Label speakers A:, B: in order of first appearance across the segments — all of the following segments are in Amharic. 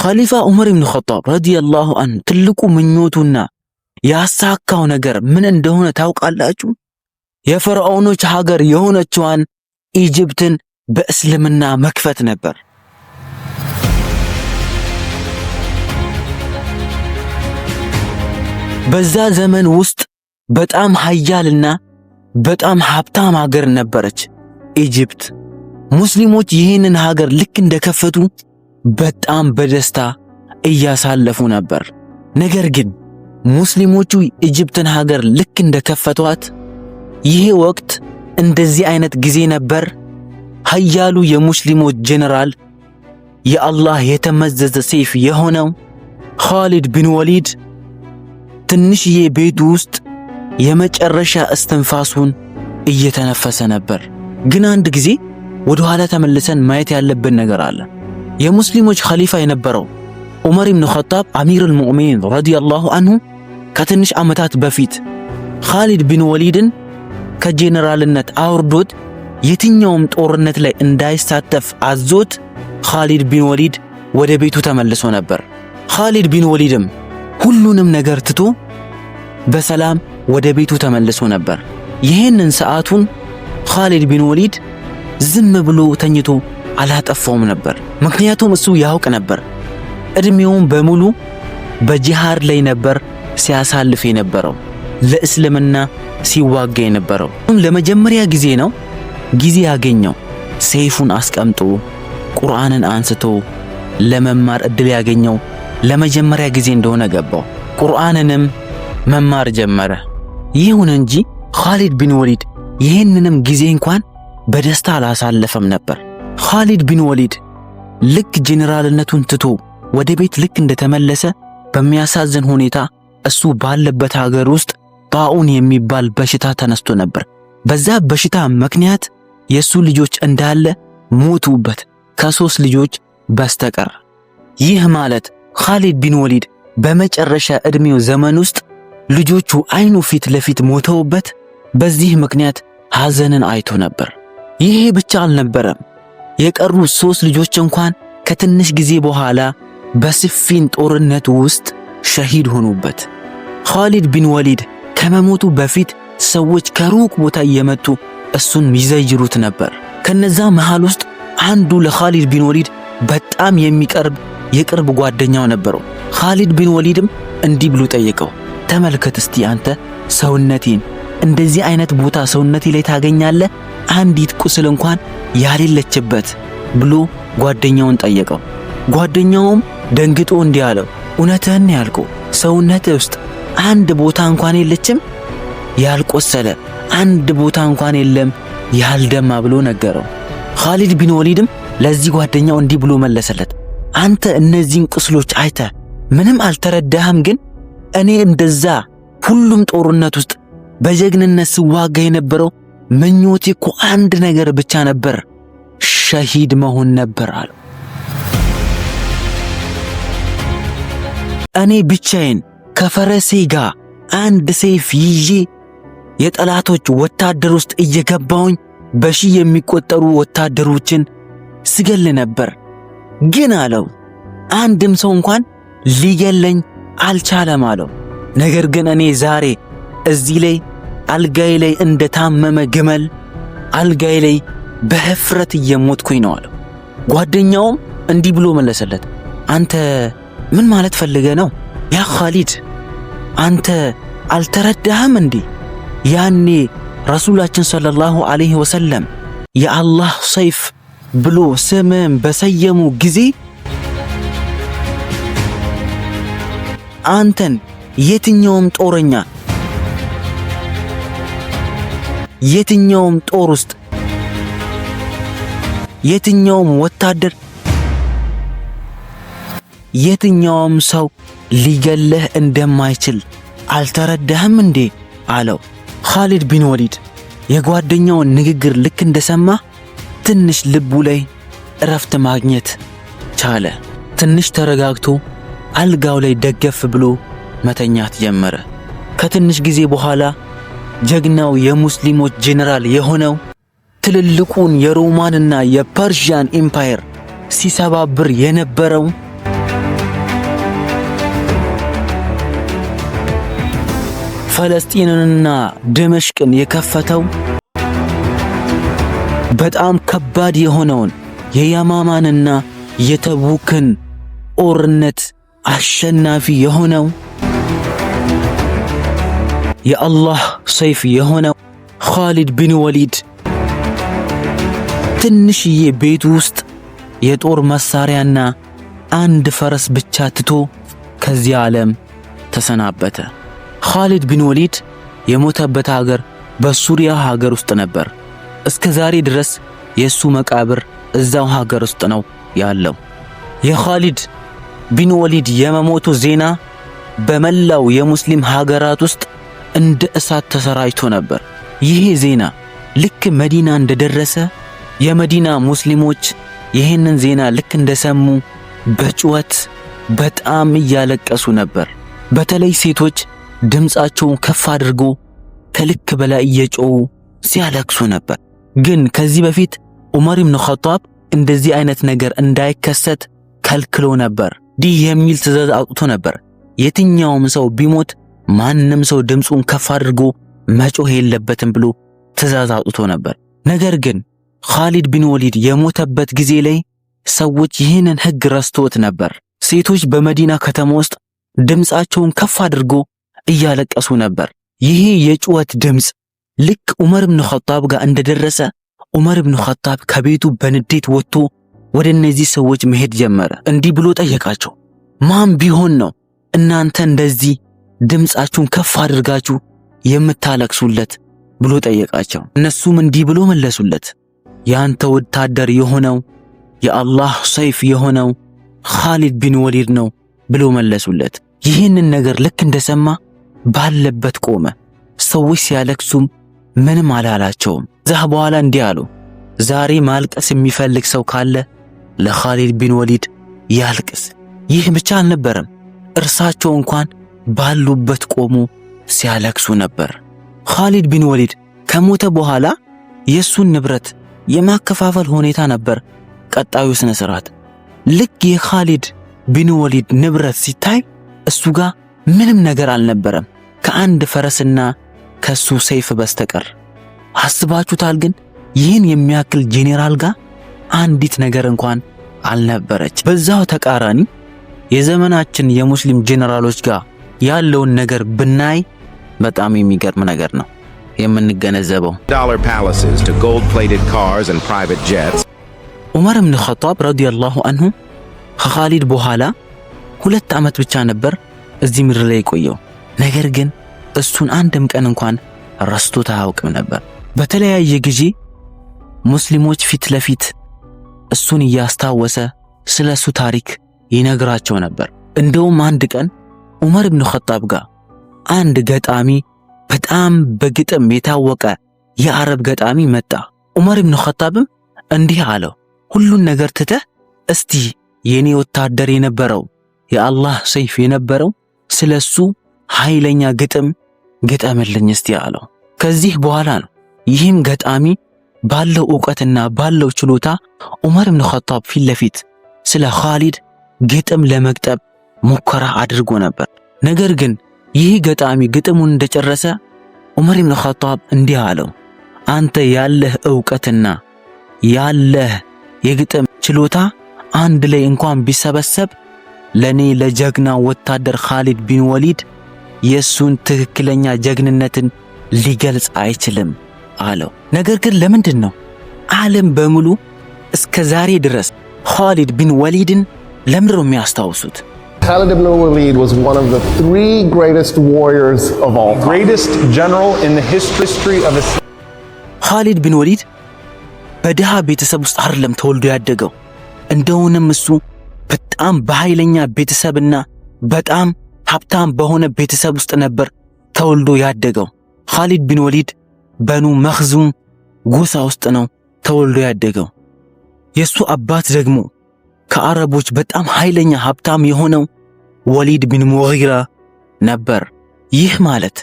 A: ኸሊፋ ዑመር ኢብኑ ኸጣብ ረዲየላሁ ዐንሁ ትልቁ ምኞቱና ያሳካው ነገር ምን እንደሆነ ታውቃላችሁ? የፈርዖኖች ሀገር የሆነችዋን ኢጅፕትን በእስልምና መክፈት ነበር። በዛ ዘመን ውስጥ በጣም ሀያልና በጣም ሀብታም ሀገር ነበረች ኢጅፕት። ሙስሊሞች ይህንን ሀገር ልክ እንደከፈቱ በጣም በደስታ እያሳለፉ ነበር። ነገር ግን ሙስሊሞቹ ኢጅፕትን ሀገር ልክ እንደከፈቷት ይሄ ወቅት እንደዚህ አይነት ጊዜ ነበር። ሀያሉ የሙስሊሞች ጄኔራል የአላህ የተመዘዘ ሰይፍ የሆነው ኻሊድ ቢን ወሊድ ትንሽዬ ቤቱ ውስጥ የመጨረሻ እስትንፋሱን እየተነፈሰ ነበር። ግን አንድ ጊዜ ወደ ኋላ ተመልሰን ማየት ያለብን ነገር አለ። የሙስሊሞች ኸሊፋ የነበረው ዑመር ኢብኑ ኸጣብ አሚሩል ሙእሚኒን ረዲየላሁ ዐንሁ ከትንሽ ዓመታት በፊት ኻሊድ ቢን ወሊድን ከጄኔራልነት አውርዶት የትኛውም ጦርነት ላይ እንዳይሳተፍ አዞት ኻሊድ ቢን ወሊድ ወደ ቤቱ ተመልሶ ነበር። ኻሊድ ቢን ወሊድም ሁሉንም ነገር ትቶ በሰላም ወደ ቤቱ ተመልሶ ነበር። ይህንን ሰዓቱን ኻሊድ ቢን ወሊድ ዝም ብሎ ተኝቶ አላጠፋውም ነበር። ምክንያቱም እሱ ያውቅ ነበር እድሜውን በሙሉ በጂሃድ ላይ ነበር ሲያሳልፍ የነበረው፣ ለእስልምና ሲዋጋ የነበረው። ለመጀመሪያ ጊዜ ነው ጊዜ ያገኘው ሰይፉን አስቀምጦ ቁርአንን አንስቶ ለመማር እድል ያገኘው ለመጀመሪያ ጊዜ እንደሆነ ገባው። ቁርአንንም መማር ጀመረ። ይሁን እንጂ ኻሊድ ቢን ወሊድ ይህንንም ጊዜ እንኳን በደስታ አላሳለፈም ነበር። ኻሊድ ቢን ወሊድ ልክ ጄኔራልነቱን ትቶ ወደ ቤት ልክ እንደተመለሰ በሚያሳዝን ሁኔታ እሱ ባለበት ሀገር ውስጥ ጣዑን የሚባል በሽታ ተነስቶ ነበር። በዛ በሽታ ምክንያት የሱ ልጆች እንዳለ ሞቱበት ከ3 ልጆች በስተቀር። ይህ ማለት ኻሊድ ቢን ወሊድ በመጨረሻ እድሜው ዘመን ውስጥ ልጆቹ አይኑ ፊት ለፊት ሞተውበት በዚህ ምክንያት ሐዘንን አይቶ ነበር። ይሄ ብቻ አልነበረም። የቀሩ 3 ልጆች እንኳን ከትንሽ ጊዜ በኋላ በስፊን ጦርነት ውስጥ ሸሂድ ሆኑበት። ኻሊድ ቢን ወሊድ ከመሞቱ በፊት ሰዎች ከሩቅ ቦታ እየመጡ እሱን ይዘይሩት ነበር። ከነዛ መሃል ውስጥ አንዱ ለኻሊድ ቢን ወሊድ በጣም የሚቀርብ የቅርብ ጓደኛው ነበረው። ኻሊድ ቢን ወሊድም እንዲህ ብሎ ጠየቀው፣ ተመልከት እስቲ አንተ ሰውነቴን እንደዚህ አይነት ቦታ ሰውነቴ ላይ ታገኛለህ? አንዲት ቁስል እንኳን ያሌለችበት ብሎ ጓደኛውን ጠየቀው። ጓደኛውም ደንግጦ እንዲህ አለው፣ እውነትህን ያልከው ሰውነትህ ውስጥ አንድ ቦታ እንኳን የለችም? ያልቆሰለ አንድ ቦታ እንኳን የለም ያልደማ ብሎ ነገረው። ኻሊድ ቢን ወሊድም ለዚህ ጓደኛው እንዲህ ብሎ መለሰለት፣ አንተ እነዚህን ቁስሎች አይተ ምንም አልተረዳህም። ግን እኔ እንደዛ ሁሉም ጦርነት ውስጥ በጀግንነት ስዋጋ የነበረው ምኞቴ እኮ አንድ ነገር ብቻ ነበር፣ ሸሂድ መሆን ነበር አለው። እኔ ብቻዬን ከፈረሴ ጋር አንድ ሰይፍ ይዤ የጠላቶች ወታደር ውስጥ እየገባውኝ በሺህ የሚቆጠሩ ወታደሮችን ስገል ነበር። ግን አለው አንድም ሰው እንኳን ሊገለኝ አልቻለም አለው። ነገር ግን እኔ ዛሬ እዚህ ላይ አልጋይ ላይ እንደታመመ ግመል አልጋይ ላይ በህፍረት እየሞትኩኝ ነው አለው። ጓደኛውም እንዲህ ብሎ መለሰለት፣ አንተ ምን ማለት ፈልገ ነው? ያ ኻሊድ አንተ አልተረዳህም እንዴ? ያኔ ረሱላችን ሰለላሁ ዐለይሂ ወሰለም የአላህ ሰይፍ ብሎ ስምን በሰየሙ ጊዜ አንተን የትኛውም ጦረኛ የትኛውም ጦር ውስጥ የትኛውም ወታደር የትኛውም ሰው ሊገለህ እንደማይችል አልተረዳህም እንዴ አለው። ኻሊድ ቢን ወሊድ የጓደኛውን ንግግር ልክ እንደሰማ ትንሽ ልቡ ላይ እረፍት ማግኘት ቻለ። ትንሽ ተረጋግቶ አልጋው ላይ ደገፍ ብሎ መተኛት ጀመረ። ከትንሽ ጊዜ በኋላ ጀግናው የሙስሊሞች ጄኔራል የሆነው ትልልቁን የሮማንና የፐርሺያን ኢምፓየር ሲሰባብር የነበረው ፈለስጢንንና ደመሽቅን የከፈተው በጣም ከባድ የሆነውን የያማማንና የተቡክን ጦርነት አሸናፊ የሆነው የአላህ ሰይፍ የሆነው ኻሊድ ቢን ወሊድ ትንሽዬ ቤት ውስጥ የጦር መሳሪያና አንድ ፈረስ ብቻ ትቶ ከዚህ ዓለም ተሰናበተ። ኻሊድ ቢን ወሊድ የሞተበት ሀገር በሱሪያ ሀገር ውስጥ ነበር። እስከ ዛሬ ድረስ የሱ መቃብር እዛው ሀገር ውስጥ ነው ያለው። የኻሊድ ቢን ወሊድ የመሞቱ ዜና በመላው የሙስሊም ሀገራት ውስጥ እንደ እሳት ተሰራጭቶ ነበር። ይሄ ዜና ልክ መዲና እንደደረሰ የመዲና ሙስሊሞች ይህንን ዜና ልክ እንደሰሙ በጩኸት በጣም እያለቀሱ ነበር። በተለይ ሴቶች ድምፃቸውን ከፍ አድርጎ ከልክ በላይ እየጮሁ ሲያለቅሱ ነበር። ግን ከዚህ በፊት ዑመር ኢብኑ ኸጣብ እንደዚህ አይነት ነገር እንዳይከሰት ከልክሎ ነበር። ዲህ የሚል ትዕዛዝ አውጥቶ ነበር። የትኛውም ሰው ቢሞት ማንም ሰው ድምፁን ከፍ አድርጎ መጮህ የለበትም ብሎ ትዕዛዝ አውጥቶ ነበር። ነገር ግን ኻሊድ ቢን ወሊድ የሞተበት ጊዜ ላይ ሰዎች ይህንን ሕግ ረስተውት ነበር። ሴቶች በመዲና ከተማ ውስጥ ድምፃቸውን ከፍ አድርጎ እያለቀሱ ነበር። ይሄ የጩኸት ድምፅ ልክ ዑመር ኢብኑ ኸጣብ ጋር እንደደረሰ ዑመር ኢብኑ ኸጣብ ከቤቱ በንዴት ወጥቶ ወደ እነዚህ ሰዎች መሄድ ጀመረ። እንዲህ ብሎ ጠየቃቸው፣ ማን ቢሆን ነው እናንተ እንደዚህ ድምፃችሁን ከፍ አድርጋችሁ የምታለቅሱለት ብሎ ጠየቃቸው። እነሱም እንዲህ ብሎ መለሱለት፣ ያንተ ወታደር የሆነው የአላህ ሰይፍ የሆነው ኻሊድ ቢን ወሊድ ነው ብሎ መለሱለት። ይህንን ነገር ልክ እንደሰማ ባለበት ቆመ። ሰዎች ሲያለቅሱም ምንም አላላቸውም። ከዛ በኋላ እንዲህ አሉ፣ ዛሬ ማልቀስ የሚፈልግ ሰው ካለ ለኻሊድ ቢን ወሊድ ያልቅስ። ይህ ብቻ አልነበረም፣ እርሳቸው እንኳን ባሉበት ቆሙ ሲያለቅሱ ነበር። ኻሊድ ቢን ወሊድ ከሞተ በኋላ የሱን ንብረት የማከፋፈል ሁኔታ ነበር ቀጣዩ ስነ ስርዓት። ልክ የኻሊድ ቢን ወሊድ ንብረት ሲታይ እሱ ጋር ምንም ነገር አልነበረም ከአንድ ፈረስና ከሱ ሰይፍ በስተቀር። አስባችሁታል? ግን ይህን የሚያክል ጄኔራል ጋር አንዲት ነገር እንኳን አልነበረች። በዛው ተቃራኒ የዘመናችን የሙስሊም ጄኔራሎች ጋር ያለውን ነገር ብናይ በጣም የሚገርም ነገር ነው የምንገነዘበው። ዑመር ኢብኑ ኸጣብ ረዲየላሁ ዐንሁ ከኻሊድ በኋላ 2 ዓመት ብቻ ነበር እዚህ ምድር ላይ የቆየው። ነገር ግን እሱን አንድም ቀን እንኳን ረስቶት አያውቅም ነበር። በተለያየ ጊዜ ሙስሊሞች ፊት ለፊት እሱን እያስታወሰ ስለሱ ታሪክ ይነግራቸው ነበር። እንደውም አንድ ቀን ዑመር ኢብኑ ኸጣብ ጋር አንድ ገጣሚ በጣም በግጥም የታወቀ የአረብ ገጣሚ መጣ። ዑመር ኢብኑ ኸጣብም እንዲህ አለው፣ ሁሉን ነገር ትተህ እስቲ የኔ ወታደር የነበረው የአላህ ሰይፍ የነበረው ስለሱ ኃይለኛ ግጥም ግጠምልኝ እስቲ አለው። ከዚህ በኋላ ነው ይህም ገጣሚ ባለው ዕውቀትና ባለው ችሎታ ዑመር ኢብኑ ኸጣብ ፊት ለፊት ስለ ኻሊድ ግጥም ለመግጠም ሙከራ አድርጎ ነበር። ነገር ግን ይህ ገጣሚ ግጥሙን እንደጨረሰ ዑመር ኢብኑ ኸጣብ እንዲህ አለው፣ አንተ ያለህ ዕውቀትና ያለህ የግጥም ችሎታ አንድ ላይ እንኳን ቢሰበሰብ ለኔ ለጀግና ወታደር ኻሊድ ቢን ወሊድ የሱን ትክክለኛ ጀግንነትን ሊገልጽ አይችልም አለው። ነገር ግን ለምንድን ነው ዓለም በሙሉ እስከ ዛሬ ድረስ ኻሊድ ቢን ወሊድን ለምንድን ነው የሚያስታውሱት?
B: Khalid ibn Walid was one of the 3 greatest warriors of all time. Greatest general in the history of Islam.
A: ኻሊድ ቢን ወሊድ በድሃ ቤተሰብ ውስጥ አይደለም ተወልዶ ያደገው። እንደውንም እሱ በጣም በኃይለኛ ቤተሰብና በጣም ሀብታም በሆነ ቤተሰብ ውስጥ ነበር ተወልዶ ያደገው። ኻሊድ ቢን ወሊድ በኑ መኽዙም ጎሳ ውስጥ ነው ተወልዶ ያደገው። የሱ አባት ደግሞ ከአረቦች በጣም ኃይለኛ ሀብታም የሆነው ወሊድ ቢን ሙጊራ ነበር። ይህ ማለት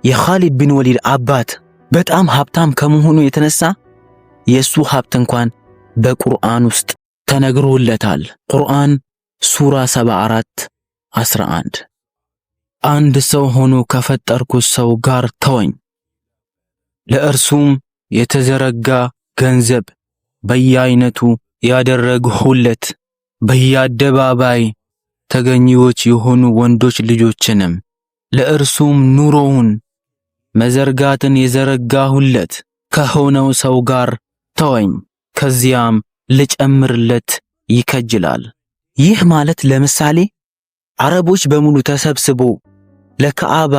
A: የኻሊድ ቢን ወሊድ አባት በጣም ሀብታም ከመሆኑ የተነሳ የሱ ሀብት እንኳን በቁርአን ውስጥ ተነግሮለታል። ቁርአን ሱራ 74 11 አንድ ሰው ሆኖ ከፈጠርኩት ሰው ጋር ተወኝ። ለእርሱም የተዘረጋ ገንዘብ በየአይነቱ ያደረግሁለት በየአደባባይ ተገኚዎች የሆኑ ወንዶች ልጆችንም ለእርሱም ኑሮውን መዘርጋትን የዘረጋሁለት ከሆነው ሰው ጋር ተወኝ፣ ከዚያም ልጨምርለት ይከጅላል። ይህ ማለት ለምሳሌ አረቦች በሙሉ ተሰብስቦ ለካዕባ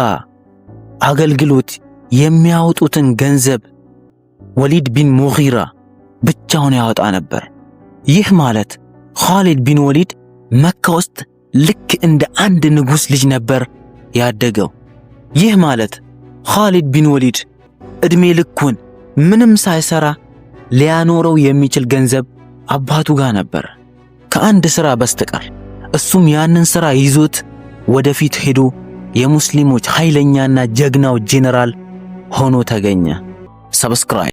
A: አገልግሎት የሚያወጡትን ገንዘብ ወሊድ ቢን ሙጊራ ብቻውን ያወጣ ነበር። ይህ ማለት ኻሊድ ቢን ወሊድ መካ ውስጥ ልክ እንደ አንድ ንጉስ ልጅ ነበር ያደገው። ይህ ማለት ኻሊድ ቢን ወሊድ እድሜ ልኩን ምንም ሳይሰራ ሊያኖረው የሚችል ገንዘብ አባቱ ጋር ነበር ከአንድ ስራ በስተቀር። እሱም ያንን ስራ ይዞት ወደፊት ሄዶ የሙስሊሞች ኃይለኛና ጀግናው ጄኔራል ሆኖ ተገኘ። ሰብስክራይብ